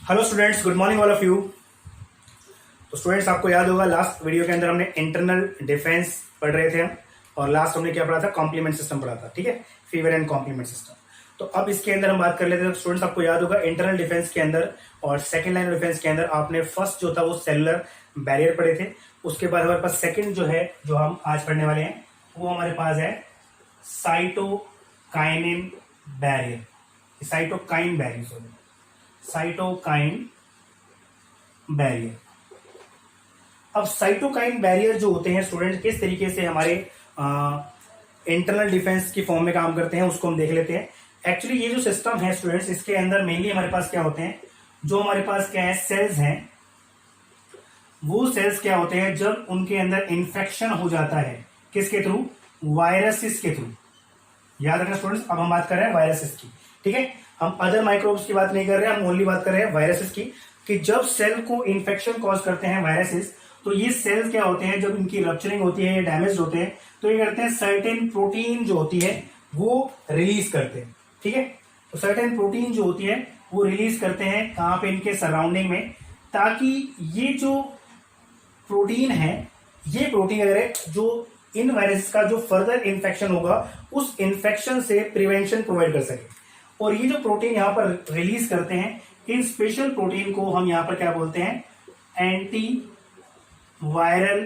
Hello students, good morning all of you. तो students, आपको याद होगा लास्ट वीडियो के अंदर हमने इंटरनल डिफेंस पढ़ रहे थे हम, और लास्ट हमने क्या पढ़ा था, कॉम्प्लीमेंट सिस्टम पढ़ा था। ठीक है, फीवर एंड कॉम्प्लीमेंट सिस्टम। तो अब इसके अंदर हम बात कर लेते हैं। तो स्टूडेंट्स, आपको याद होगा इंटरनल डिफेंस के अंदर और सेकंड लाइन डिफेंस के अंदर आपने फर्स्ट जो था वो सेलुलर बैरियर पढ़े थे। उसके बाद हमारे पास सेकंड जो है, जो हम आज पढ़ने वाले हैं, वो हमारे पास है cytokinin barrier. Cytokine barrier, sorry, cytokine barrier. अब साइटोकाइन बैरियर जो होते हैं स्टूडेंट, किस तरीके से हमारे इंटरनल डिफेंस की फॉर्म में काम करते हैं, उसको हम देख लेते हैं। एक्चुअली ये जो सिस्टम है स्टूडेंट्स, इसके अंदर मेनली हमारे पास क्या होते हैं, जो हमारे पास क्या है, सेल्स हैं। वो सेल्स क्या होते हैं, जब उनके अंदर इंफेक्शन हो जाता है, किसके थ्रू, वायरसेस के थ्रू। याद रखना स्टूडेंट्स, अब हम बात कर रहे हैं वायरसेस की। ठीक है, हम अदर माइक्रोब्स की बात नहीं कर रहे हैं, हम ओनली बात कर रहे हैं वायरसेस की। कि जब सेल को इंफेक्शन कॉज करते हैं वायरसेस, तो ये सेल्स क्या होते हैं, जब इनकी रप्चरिंग होती है या डैमेज होते हैं, तो ये करते हैं सर्टेन प्रोटीन जो होती है वो रिलीज करते हैं। ठीक है, तो सर्टेन प्रोटीन जो होती है वो रिलीज करते हैं कहां पे, इनके सराउंडिंग में, ताकि ये जो प्रोटीन है, ये प्रोटीन अगर जो इन वायरस का जो फर्दर इन्फेक्शन होगा, उस इन्फेक्शन से प्रिवेंशन प्रोवाइड कर सके। और ये जो प्रोटीन यहां पर रिलीज करते हैं, इन स्पेशल प्रोटीन को हम यहां पर क्या बोलते हैं, एंटी वायरल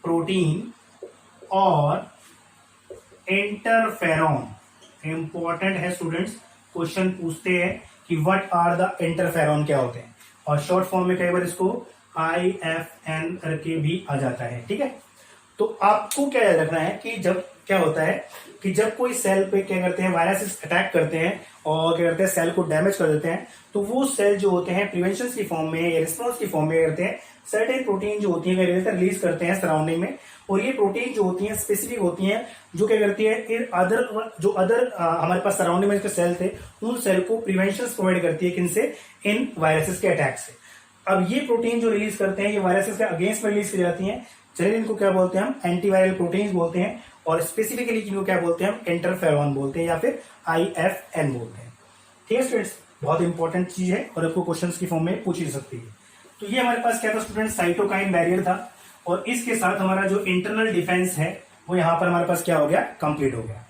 प्रोटीन और इंटरफेरॉन। इंपॉर्टेंट है स्टूडेंट्स, क्वेश्चन पूछते हैं कि व्हाट आर द इंटरफेरॉन, क्या होते हैं, और शॉर्ट फॉर्म में कई बार इसको IFN करके भी आ जाता है। ठीक है, तो आपको क्या याद रखना है कि जब क्या होता है कि जब कोई सेल पे क्या करते हैं, वायरसेस अटैक करते हैं और क्या करते हैं, सेल को डैमेज कर देते हैं, तो वो सेल जो होते हैं प्रिवेंशन की फॉर्म में या रिस्पॉन्स की फॉर्म में करते हैं, सर्टेन प्रोटीन जो होती है रिलीज करते हैं सराउंडिंग में। और ये प्रोटीन जो होती है स्पेसिफिक होती हैं, जो क्या करती है, अदर हमारे पास सराउंडिंग में जो सेल थे, उन सेल को प्रिवेंशन प्रोवाइड करती है, किनसे, इन वायरसेस के अटैक से। अब ये प्रोटीन जो रिलीज करते हैं, ये वायरसेस के अगेंस्ट में रिलीज की जाती हैं। चलिए इनको क्या बोलते हैं, हम एंटीवायरल प्रोटीन्स बोलते हैं, और स्पेसिफिकली इनको क्या बोलते हैं, हम इंटरफेरॉन बोलते हैं या फिर IFN बोलते हैं। ठीक है स्टूडेंट्स, बहुत इंपॉर्टेंट चीज है और आपको क्वेश्चंस की फॉर्म में पूछी जा सकती है। तो ये हमारे पास क्या था स्टूडेंट, साइटोकाइन बैरियर था, और इसके साथ हमारा जो इंटरनल डिफेंस है वो यहां पर हमारे पास क्या हो गया, कंप्लीट हो गया।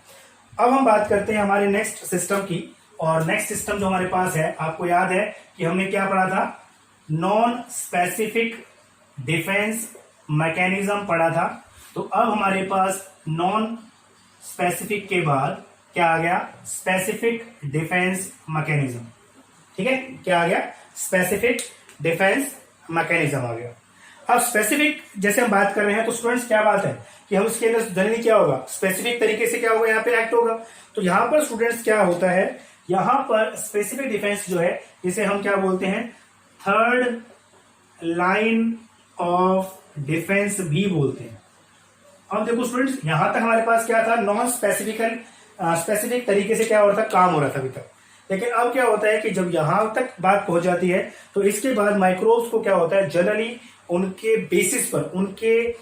अब हम बात करते हैं हमारे नेक्स्ट सिस्टम की, और नेक्स्ट सिस्टम जो हमारे पास है, आपको याद है कि हमने क्या पढ़ा था, नॉन स्पेसिफिक डिफेंस मैकेनिज्म पढ़ा था। तो अब हमारे पास नॉन स्पेसिफिक के बाद क्या आ गया, स्पेसिफिक डिफेंस मैकेनिज्म। ठीक है, क्या आ गया, स्पेसिफिक डिफेंस मैकेनिज्म आ गया। अब स्पेसिफिक जैसे हम बात कर रहे हैं, तो स्टूडेंट्स क्या बात है कि हम इसके अंदर जनरली क्या होगा, स्पेसिफिक तरीके से क्या होगा, यहाँ पे एक्ट होगा। तो यहां पर स्टूडेंट्स क्या होता है, यहां पर स्पेसिफिक डिफेंस जो है, जिसे हम क्या बोलते हैं, थर्ड लाइन ऑफ डिफेंस भी बोलते हैं। अब देखो स्टूडेंट्स, यहां तक हमारे पास क्या था, नॉन स्पेसिफिक तरीके से क्या हो रहा था, काम हो रहा था अभी तक। लेकिन अब क्या होता है कि जब यहां तक बात पहुंच जाती है, तो इसके बाद माइक्रोब्स को क्या होता है, जनरली उनके बेसिस पर, उनके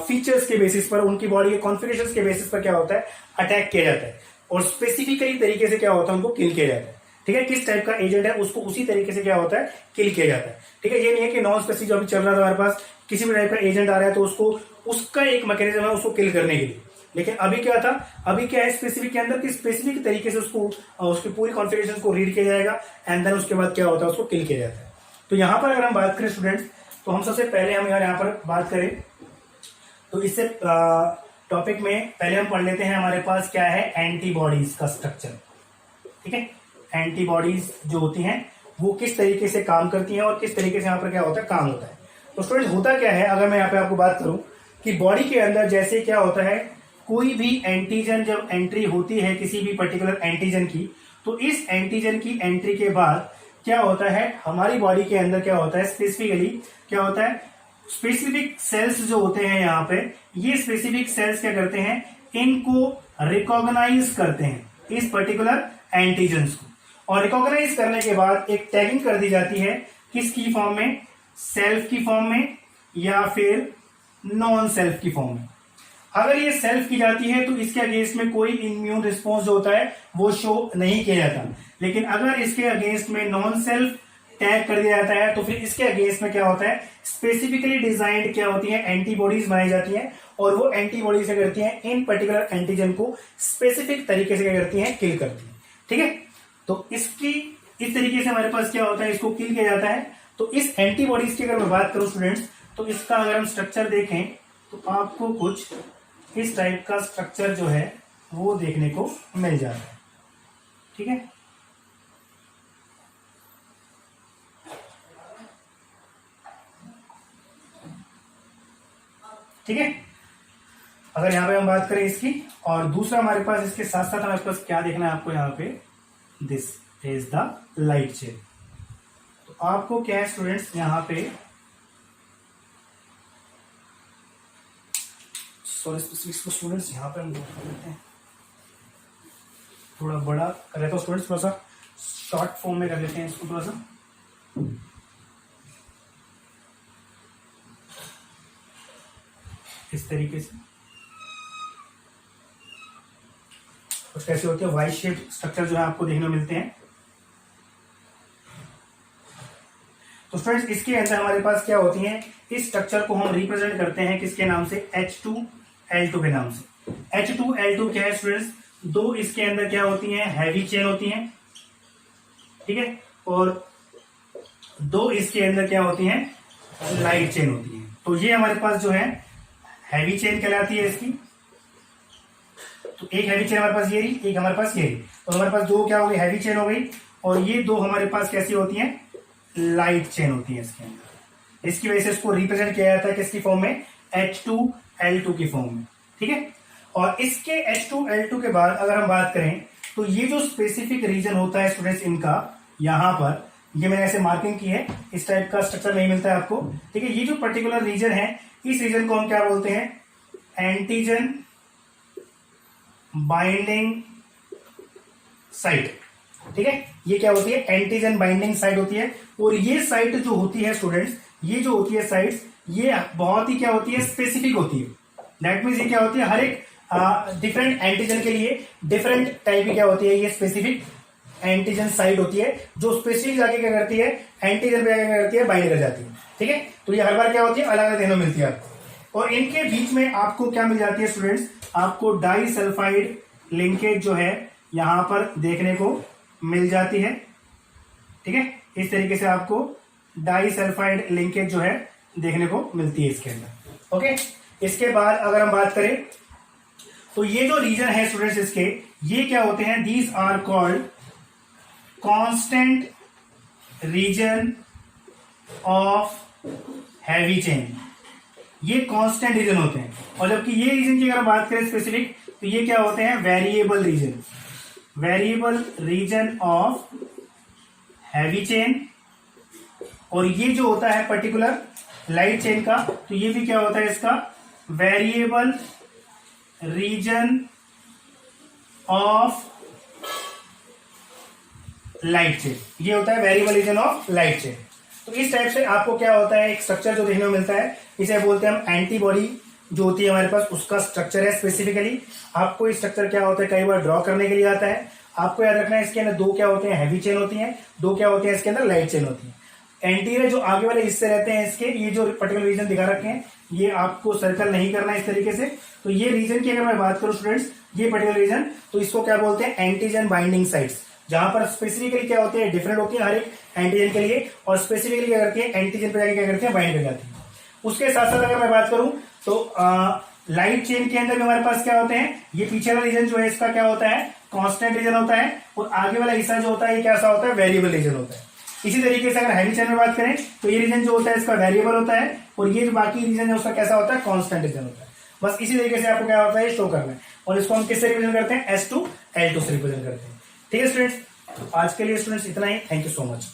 फीचर्स के बेसिस पर, उनकी बॉडी के कॉन्फिगरेशन के बेसिस पर क्या होता है, अटैक किया जाता है, और स्पेसिफिकली तरीके से क्या होता है, उनको किल किया जाता है। ठीक है, किस टाइप का एजेंट है उसको उसी तरीके से क्या होता है, किल किया जाता है। ठीक है, ये नहीं है कि नॉन स्पेसिफिक जो अभी चल रहा था हमारे पास, किसी भी टाइप का एजेंट आ रहा है तो उसको, उसका एक मैकेनिज्म है उसको किल करने के लिए। लेकिन अभी क्या था, अभी क्या है स्पेसिफिक के अंदर, कि स्पेसिफिक तरीके से उसको, उसकी पूरी कॉन्फ़िगरेशन को रीड किया जाएगा, एंड देन उसके बाद क्या होता है, उसको किल किया जाता है। तो यहां पर अगर हम बात करें स्टूडेंट्स, तो हम सबसे पहले हम यहाँ पर बात करें, तो इससे टॉपिक में पहले हम पढ़ लेते हैं हमारे पास क्या है, एंटीबॉडीज का स्ट्रक्चर। ठीक है, एंटीबॉडीज जो होती हैं वो किस तरीके से काम करती हैं और किस तरीके से यहाँ पर क्या होता है, काम होता है। तो स्टूडेंट होता क्या है, अगर मैं यहाँ पे आपको बात करूं कि बॉडी के अंदर जैसे क्या होता है, कोई भी एंटीजन जब एंट्री होती है किसी भी पर्टिकुलर एंटीजन की, तो इस एंटीजन की एंट्री के बाद क्या होता है, हमारी बॉडी के अंदर क्या होता है, स्पेसिफिकली क्या होता है, स्पेसिफिक सेल्स जो होते हैं यहाँ पे, ये स्पेसिफिक सेल्स क्या करते हैं, इनको रिकॉग्नाइज करते हैं इस पर्टिकुलर एंटीजन्स को, और रिकॉग्नाइज करने के बाद एक टैगिंग कर दी जाती है, किसकी फॉर्म में, सेल्फ की फॉर्म में या फिर नॉन सेल्फ की फॉर्म में। अगर ये सेल्फ की जाती है तो इसके अगेंस्ट में कोई इम्यून रिस्पॉन्स जो होता है वो शो नहीं किया जाता, लेकिन अगर इसके अगेंस्ट में नॉन सेल्फ टैग कर दिया जाता है, तो फिर इसके अगेंस्ट में क्या होता है, स्पेसिफिकली डिजाइंड क्या होती है, एंटीबॉडीज बनाई जाती हैं, और वो एंटीबॉडीज क्या करती हैं, इन पर्टिकुलर एंटीजन को स्पेसिफिक तरीके से क्या करती हैं, किल करती हैं। ठीक है, तो इसकी इस तरीके से हमारे पास क्या होता है, इसको किल किया जाता है। तो इस एंटीबॉडीज की अगर मैं बात करूं स्टूडेंट्स, तो इसका अगर हम स्ट्रक्चर देखें तो आपको कुछ इस टाइप का स्ट्रक्चर जो है वो देखने को मिल जाता है। ठीक है, ठीक है, अगर यहां पे हम बात करें इसकी, और दूसरा हमारे पास इसके साथ साथ हमारे पास क्या देखना है आपको, यहां पे this is the light chain. तो आपको क्या है स्टूडेंट्स, यहां पे स्टूडेंट्स यहां पे हम कर लेते हैं, थोड़ा बड़ा कर लेते हैं स्टूडेंट्स, थोड़ा सा शॉर्ट फॉर्म में कर लेते हैं इसको थोड़ा सा। इस तरीके से कुछ कैसे होते हैं, वाई शेप स्ट्रक्चर जो है आपको देखने को मिलते हैं। तो स्टूडेंट्स इसके अंदर हमारे पास क्या होती हैं, इस स्ट्रक्चर को हम रिप्रेजेंट करते हैं किसके नाम से, H2L2 के नाम से। H2L2 क्या है स्टूडेंट्स, दो इसके अंदर क्या होती हैं, हैवी चेन होती हैं। ठीक है, और दो इसके अंदर क्या होती हैं, लाइट चेन होती है। तो ये हमारे पास जो है हैवी चेन कहलाती है इसकी। तो एक हैवी चेन हमारे पास ये रही, एक हमारे पास ये रही, तो हमारे पास दो क्या हो गई, हैवी चेन हो गई, और ये दो हमारे पास कैसी होती हैं, लाइट चेन होती है इसके अंदर। इसकी वजह से इसको रिप्रेजेंट किया जाता है किसकी फॉर्म में, H2L2 की फॉर्म में। ठीक है, और इसके H2L2 के बाद अगर हम बात करें तो ये जो स्पेसिफिक रीजन होता है स्टूडेंट्स इनका, यहां पर ये मैंने ऐसे मार्किंग की है, इस टाइप का स्ट्रक्चर नहीं मिलता है आपको। ठीक है, ये जो पर्टिकुलर रीजन है, इस रीजन को हम क्या बोलते हैं, एंटीजन बाइंडिंग साइट। ठीक है, ये क्या होती है, एंटीजन बाइंडिंग साइट होती है। और ये साइट जो होती है स्टूडेंट्स, ये जो होती है साइट्स, ये बहुत ही क्या होती है, स्पेसिफिक होती है। दैट मीन्स ये क्या होती है, हर एक डिफरेंट एंटीजन के लिए डिफरेंट टाइप की क्या होती है, ये स्पेसिफिक एंटीजन साइट होती है, जो स्पेसिफिक जाके क्या करती है, एंटीजन पे क्या करती है, बाइंड कर जाती है। ठीक है, तो ये हर बार क्या होती है, अलग अलग देखने को मिलती है आपको। और इनके बीच में आपको क्या मिल जाती है स्टूडेंट्स, आपको डाई सल्फाइड लिंकेज जो है यहां पर देखने को मिल जाती है। ठीक है, इस तरीके से आपको डाई सल्फाइड लिंकेज जो है देखने को मिलती है इसके अंदर। ओके, इसके बाद अगर हम बात करें तो ये जो रीजन है स्टूडेंट्स इसके, ये क्या होते हैं, these are called constant region of heavy chain. ये कांस्टेंट रीजन होते हैं, और जबकि ये रीजन की अगर हम बात करें स्पेसिफिक, तो ये क्या होते हैं, variable region, variable region of heavy chain. और ये जो होता है पर्टिकुलर लाइट चेन का, तो ये भी क्या होता है इसका, variable region of light chain. ये होता है variable region of light chain. तो इस टाइप से आपको क्या होता है, एक स्ट्रक्चर जो देखने को मिलता है, इसे बोलते हैं हम एंटीबॉडी जो होती है हमारे पास, उसका स्ट्रक्चर है स्पेसिफिकली। आपको इस स्ट्रक्चर क्या होता है, कई बार ड्रॉ करने के लिए आता है। आपको याद रखना है इसके अंदर दो क्या होते हैं, हैवी चेन होती है, दो क्या होते हैं इसके अंदर, लाइट चेन होती है। एंटीरियर जो आगे वाले हिस्से रहते हैं इसके, ये जो पर्टिकुलर रीजन दिखा रखे हैं, ये आपको सर्कल नहीं करना है इस तरीके से। तो ये रीजन की अगर मैं बात करूं स्टूडेंट्स, ये पर्टिकुलर रीजन, तो इसको क्या बोलते हैं, एंटीजन बाइंडिंग साइट्स, जहां पर स्पेसिफिकली क्या होती है, डिफरेंट होती है हर एक एंटीजन के लिए, और स्पेसिफिकली क्या करती है, एंटीजन पे जाके क्या करते हैं, बाइंड कर जाती है। उसके साथ साथ अगर मैं बात करूं तो लाइट चेन के अंदर भी हमारे पास क्या होते हैं, ये पीछे वाला रीजन जो है इसका क्या होता है, कांस्टेंट रीजन होता है, और आगे वाला हिस्सा जो होता है ये कैसा होता है, वेरिएबल रीजन होता है। इसी तरीके से अगर हैवी चेन में बात करें तो ये रीजन जो होता है इसका वेरिएबल होता है, और ये जो बाकी रीजन है उसका कैसा होता है, कांस्टेंट रीजन होता है। बस इसी तरीके से आपको क्या होता है, शो करना है। और इसको हम किससे रिप्रेजेंट करते हैं, H2L2 से रिप्रेजेंट करते हैं। ठीक है स्टूडेंट्स, आज के लिए स्टूडेंट्स इतना ही। Thank you so much.